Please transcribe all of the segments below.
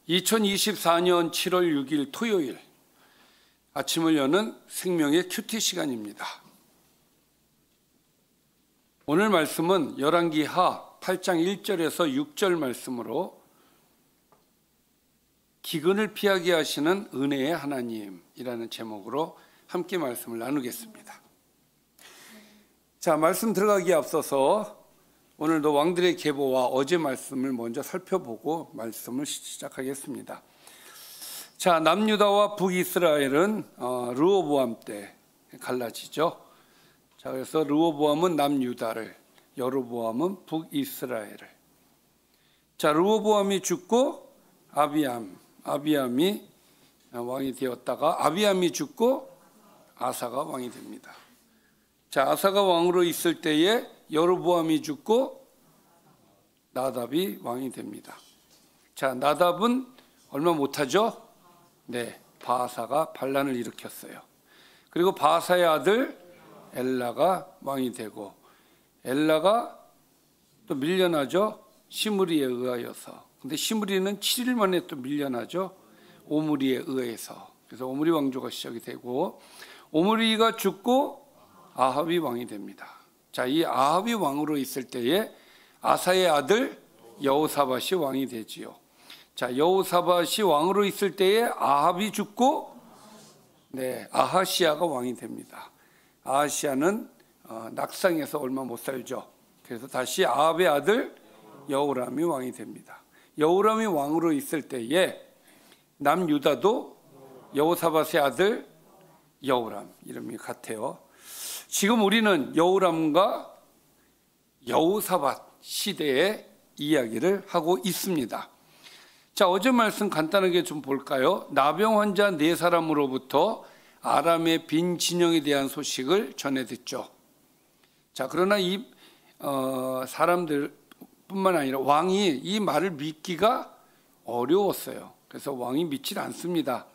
2024년 7월 6일 토요일 아침을 여는 생명의 큐티 시간입니다. 오늘 말씀은 열왕기하 8장 1절에서 6절 말씀으로 기근을 피하게 하시는 은혜의 하나님이라는 제목으로 함께 말씀을 나누겠습니다. 자, 말씀 들어가기에 앞서서 오늘도 왕들의 계보와 어제 말씀을 먼저 살펴보고 말씀을 시작하겠습니다. 자, 남유다와 북이스라엘은 르호보암 때 갈라지죠. 자, 그래서 르호보암은 남유다를, 여로보암은 북이스라엘을. 자, 르호보암이 죽고 아비암이 왕이 되었다가 아비암이 죽고 아사가 왕이 됩니다. 자, 아사가 왕으로 있을 때에 여로보암이 죽고 나답이 왕이 됩니다. 자, 나답은 얼마 못하죠? 네, 바아사가 반란을 일으켰어요. 그리고 바아사의 아들 엘라가 왕이 되고, 엘라가 또 밀려나죠. 시므리에 의하여서. 근데 시므리는 7일 만에 또 밀려나죠. 오므리에 의해서. 그래서 오므리 왕조가 시작이 되고, 오므리가 죽고 아합이 왕이 됩니다. 자, 이 아합이 왕으로 있을 때에 아사의 아들 여호사밧이 왕이 되지요. 자, 여호사밧이 왕으로 있을 때에 아합이 죽고, 네, 아하시아가 왕이 됩니다. 아하시아는 낙상해서 얼마 못 살죠. 그래서 다시 아합의 아들 여호람이 왕이 됩니다. 여호람이 왕으로 있을 때에 남유다도 여호사밧의 아들 여호람, 이름이 같아요. 지금 우리는 여호람과 여호사밧 시대의 이야기를 하고 있습니다. 자, 어제 말씀 간단하게 좀 볼까요? 나병 환자 4사람으로부터 아람의 빈 진영에 대한 소식을 전해 듣죠. 자, 그러나 이 사람들 뿐만 아니라 왕이 이 말을 믿기가 어려웠어요. 그래서 왕이 믿질 않습니다.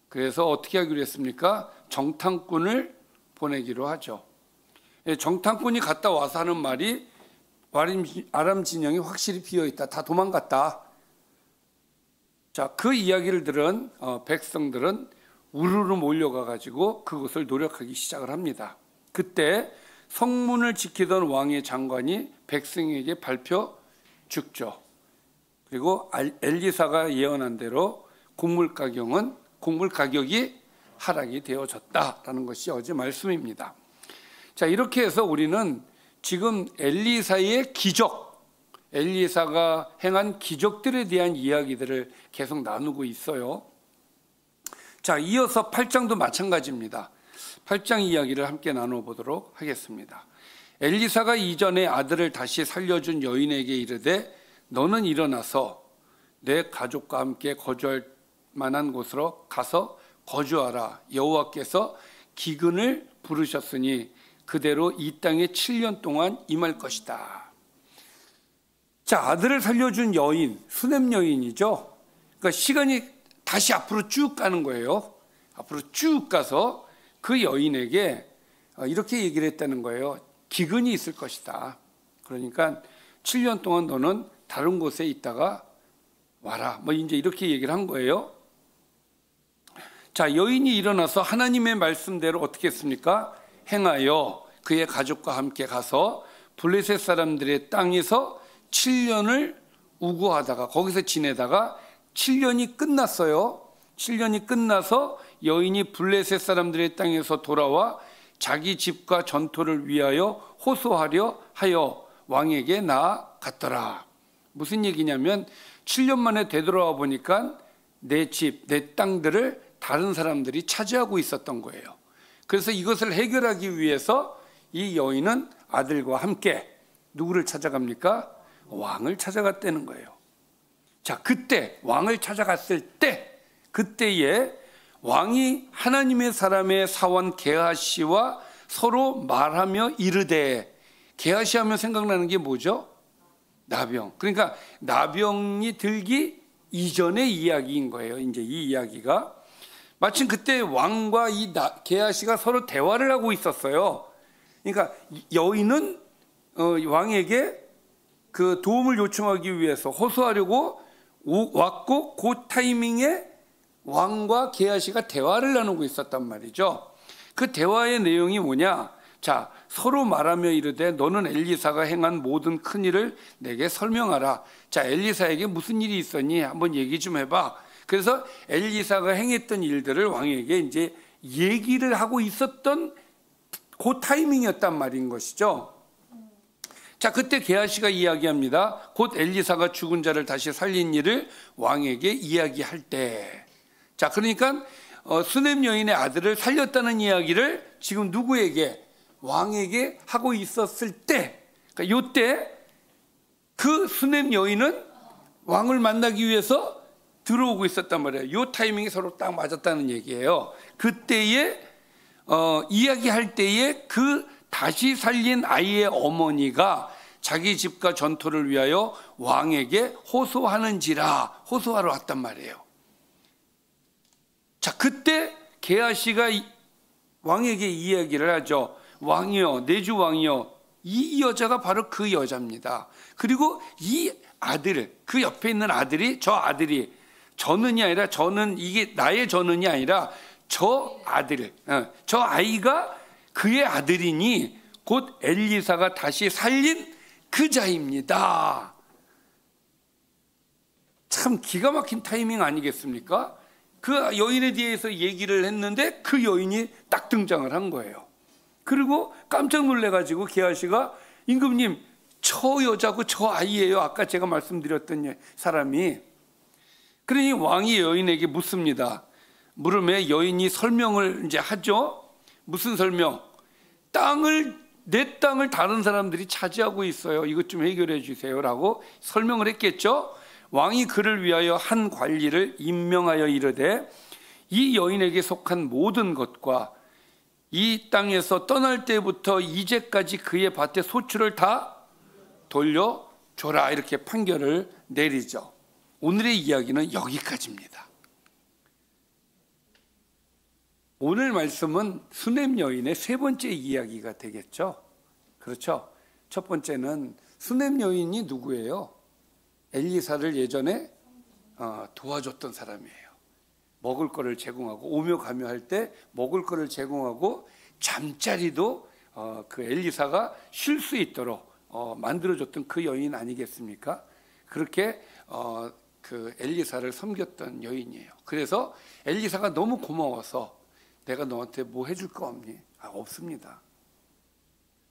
그래서 어떻게 하기로 했습니까? 정탐꾼을 보내기로 하죠. 정탐꾼이 갔다 와서 하는 말이 아람 진영이 확실히 비어있다, 다 도망갔다. 자, 그 이야기를 들은 백성들은 우르르 몰려가가지고 그것을 노력하기 시작을 합니다. 그때 성문을 지키던 왕의 장관이 백성에게 발표 죽죠. 그리고 엘리사가 예언한 대로 곡물 가격이 하락이 되어졌다라는 것이 어제 말씀입니다. 자, 이렇게 해서 우리는 지금 엘리사의 기적, 엘리사가 행한 기적들에 대한 이야기들을 계속 나누고 있어요. 자, 이어서 8장도 마찬가지입니다. 8장 이야기를 함께 나눠보도록 하겠습니다. 엘리사가 이전에 아들을 다시 살려준 여인에게 이르되 너는 일어나서 내 가족과 함께 거주할 만한 곳으로 가서 거주하라. 여호와께서 기근을 부르셨으니 그대로 이 땅에 7년 동안 임할 것이다. 자, 아들을 살려준 여인, 수넴 여인이죠. 그러니까 시간이 다시 앞으로 쭉 가는 거예요. 앞으로 쭉 가서 그 여인에게 이렇게 얘기를 했다는 거예요. 기근이 있을 것이다. 그러니까 7년 동안 너는 다른 곳에 있다가 와라. 뭐 이제 이렇게 얘기를 한 거예요. 자, 여인이 일어나서 하나님의 말씀대로 어떻게 했습니까? 행하여 그의 가족과 함께 가서 블레셋 사람들의 땅에서 7년을 우고하다가 거기서 지내다가 7년이 끝났어요. 7년이 끝나서 여인이 블레셋 사람들의 땅에서 돌아와 자기 집과 전토를 위하여 호소하려 하여 왕에게 나아갔더라. 무슨 얘기냐면 7년 만에 되돌아와 보니까 내 집, 내 땅들을 다른 사람들이 차지하고 있었던 거예요. 그래서 이것을 해결하기 위해서 이 여인은 아들과 함께 누구를 찾아갑니까? 왕을 찾아갔다는 거예요. 자, 그때 왕을 찾아갔을 때 그때에 왕이 하나님의 사람의 사원 게하시와 서로 말하며 이르되, 게하시 하면 생각나는 게 뭐죠? 나병. 그러니까 나병이 들기 이전의 이야기인 거예요. 이제 이 이야기가 마침 그때 왕과 이 게하시가 서로 대화를 하고 있었어요. 그러니까 여인은 왕에게 그 도움을 요청하기 위해서 호소하려고 왔고 그 타이밍에 왕과 게하시가 대화를 나누고 있었단 말이죠. 그 대화의 내용이 뭐냐? 자, 서로 말하며 이르되 너는 엘리사가 행한 모든 큰 일을 내게 설명하라. 자, 엘리사에게 무슨 일이 있었니? 한번 얘기 좀 해봐. 그래서 엘리사가 행했던 일들을 왕에게 이제 얘기를 하고 있었던 그 타이밍이었단 말인 것이죠. 자, 그때 게하시가 이야기합니다. 곧 엘리사가 죽은 자를 다시 살린 일을 왕에게 이야기할 때. 자, 그러니까 수넴 여인의 아들을 살렸다는 이야기를 지금 누구에게? 왕에게 하고 있었을 때, 그러니까 요때 그 수넴 여인은 왕을 만나기 위해서 들어오고 있었단 말이에요. 요 타이밍이 서로 딱 맞았다는 얘기예요. 그때에 이야기할 때에 그 다시 살린 아이의 어머니가 자기 집과 전토를 위하여 왕에게 호소하는지라 호소하러 왔단 말이에요. 자, 그때 게하시가 왕에게 이야기를 하죠. 왕이여, 내 주 왕이여. 이 여자가 바로 그 여자입니다. 그리고 이 아들, 그 옆에 있는 아들이, 저 아들이 저는이 아니라, 저는 이게 나의 저는이 아니라 저 아들, 저 아이가 그의 아들이니 곧 엘리사가 다시 살린 그 자입니다. 참 기가 막힌 타이밍 아니겠습니까? 그 여인에 대해서 얘기를 했는데 그 여인이 딱 등장을 한 거예요. 그리고 깜짝 놀래가지고 게하시가 임금님, 저 여자고 저 아이예요. 아까 제가 말씀드렸던 사람이. 그러니 왕이 여인에게 묻습니다. 물음에 여인이 설명을 이제 하죠. 무슨 설명? 내 땅을 다른 사람들이 차지하고 있어요. 이것 좀 해결해 주세요라고 설명을 했겠죠. 왕이 그를 위하여 한 관리를 임명하여 이르되 이 여인에게 속한 모든 것과 이 땅에서 떠날 때부터 이제까지 그의 밭에 소출을 다 돌려줘라, 이렇게 판결을 내리죠. 오늘의 이야기는 여기까지입니다. 오늘 말씀은 수넴 여인의 세 번째 이야기가 되겠죠. 그렇죠. 첫 번째는 수넴 여인이 누구예요? 엘리사를 예전에 도와줬던 사람이에요. 먹을 거를 제공하고, 오며 가며 할 때 먹을 거를 제공하고, 잠자리도 그 엘리사가 쉴 수 있도록 만들어줬던 그 여인 아니겠습니까? 그렇게 그 엘리사를 섬겼던 여인이에요. 그래서 엘리사가 너무 고마워서 내가 너한테 뭐 해줄 거 없니? 없습니다.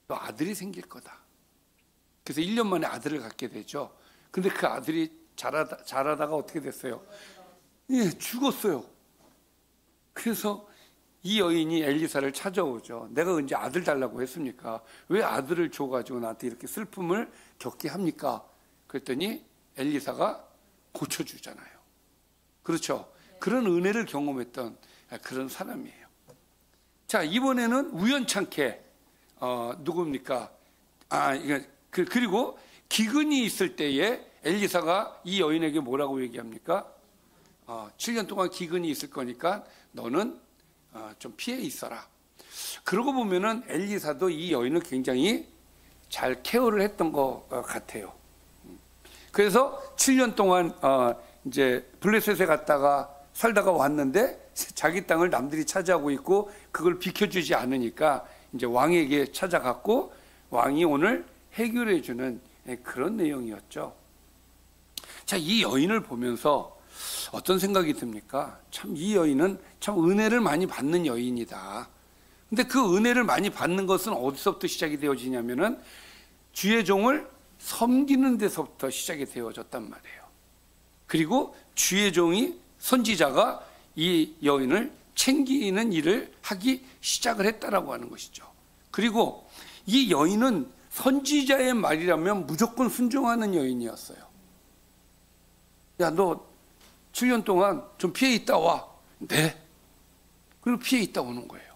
너 아들이 생길 거다. 그래서 1년 만에 아들을 갖게 되죠. 근데 그 아들이 자라다가 어떻게 됐어요? 예, 죽었어요. 그래서 이 여인이 엘리사를 찾아오죠. 내가 언제 아들 달라고 했습니까? 왜 아들을 줘가지고 나한테 이렇게 슬픔을 겪게 합니까? 그랬더니 엘리사가 고쳐주잖아요. 그렇죠? 그런 은혜를 경험했던 그런 사람이에요. 자, 이번에는 우연찮게 누굽니까? 그리고 기근이 있을 때에 엘리사가 이 여인에게 뭐라고 얘기합니까? 7년 동안 기근이 있을 거니까 너는 좀 피해 있어라. 그러고 보면은 엘리사도 이 여인을 굉장히 잘 케어를 했던 것 같아요. 그래서 7년 동안 이제 블레셋에 갔다가 살다가 왔는데 자기 땅을 남들이 차지하고 있고 그걸 비켜주지 않으니까 이제 왕에게 찾아갔고 왕이 오늘 해결해 주는 그런 내용이었죠. 자, 이 여인을 보면서 어떤 생각이 듭니까? 참 이 여인은 참 은혜를 많이 받는 여인이다. 근데 그 은혜를 많이 받는 것은 어디서부터 시작이 되어지냐면은 주의 종을 섬기는 데서부터 시작이 되어졌단 말이에요. 그리고 주의 종이 선지자가 이 여인을 챙기는 일을 하기 시작을 했다라고 하는 것이죠. 그리고 이 여인은 선지자의 말이라면 무조건 순종하는 여인이었어요. 야, 너 7년 동안 좀 피해 있다 와. 네. 그리고 피해 있다 오는 거예요.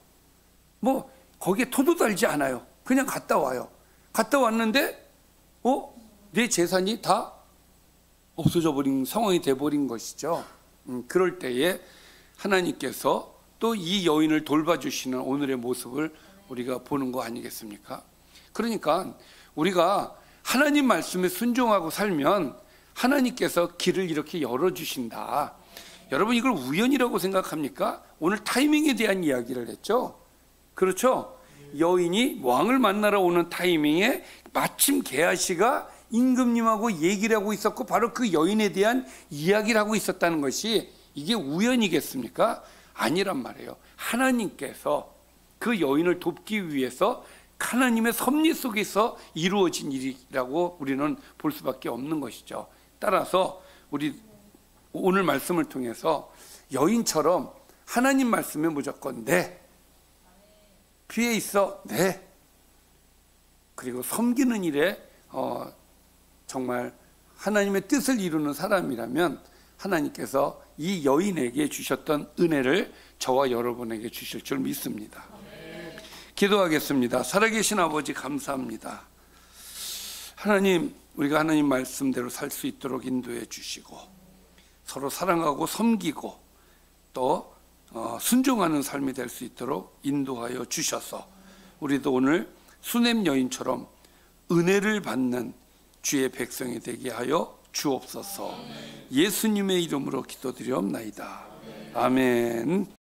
뭐 거기에 토도 달지 않아요. 그냥 갔다 와요. 갔다 왔는데 내 재산이 다 없어져 버린 상황이 돼버린 것이죠. 그럴 때에 하나님께서 또 이 여인을 돌봐주시는 오늘의 모습을 우리가 보는 거 아니겠습니까? 그러니까 우리가 하나님 말씀에 순종하고 살면 하나님께서 길을 이렇게 열어주신다. 여러분 이걸 우연이라고 생각합니까? 오늘 타이밍에 대한 이야기를 했죠. 그렇죠? 여인이 왕을 만나러 오는 타이밍에 마침 게하시가 임금님하고 얘기를 하고 있었고 바로 그 여인에 대한 이야기를 하고 있었다는 것이 이게 우연이겠습니까? 아니란 말이에요. 하나님께서 그 여인을 돕기 위해서 하나님의 섭리 속에서 이루어진 일이라고 우리는 볼 수밖에 없는 것이죠. 따라서 우리 오늘 말씀을 통해서 여인처럼 하나님 말씀에 무조건 네, 피해 있어 네, 그리고 섬기는 일에 정말 하나님의 뜻을 이루는 사람이라면 하나님께서 이 여인에게 주셨던 은혜를 저와 여러분에게 주실 줄 믿습니다. 기도하겠습니다. 살아계신 아버지 감사합니다. 하나님, 우리가 하나님 말씀대로 살 수 있도록 인도해 주시고 서로 사랑하고 섬기고 또 순종하는 삶이 될 수 있도록 인도하여 주셔서 우리도 오늘 수넴 여인처럼 은혜를 받는 주의 백성이 되게 하여 주옵소서. 예수님의 이름으로 기도드리옵나이다. 아멘.